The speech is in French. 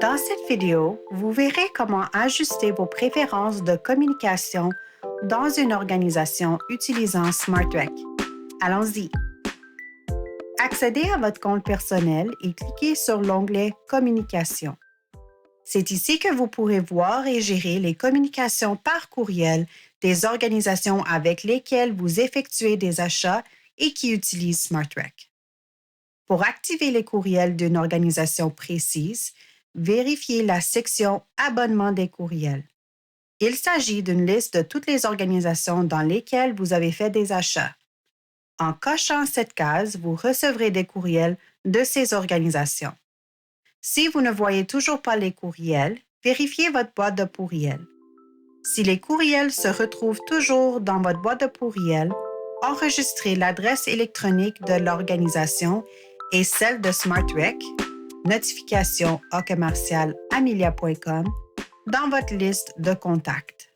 Dans cette vidéo, vous verrez comment ajuster vos préférences de communication dans une organisation utilisant SmartRec. Allons-y! Accédez à votre compte personnel et cliquez sur l'onglet Communication. C'est ici que vous pourrez voir et gérer les communications par courriel des organisations avec lesquelles vous effectuez des achats et qui utilisent SmartRec. Pour activer les courriels d'une organisation précise, vérifiez la section Abonnement des courriels. Il s'agit d'une liste de toutes les organisations dans lesquelles vous avez fait des achats. En cochant cette case, vous recevrez des courriels de ces organisations. Si vous ne voyez toujours pas les courriels, vérifiez votre boîte de courriel. Si les courriels se retrouvent toujours dans votre boîte de courriel, enregistrez l'adresse électronique de l'organisation et celle de SmartRec, notification@amelia.com, dans votre liste de contacts.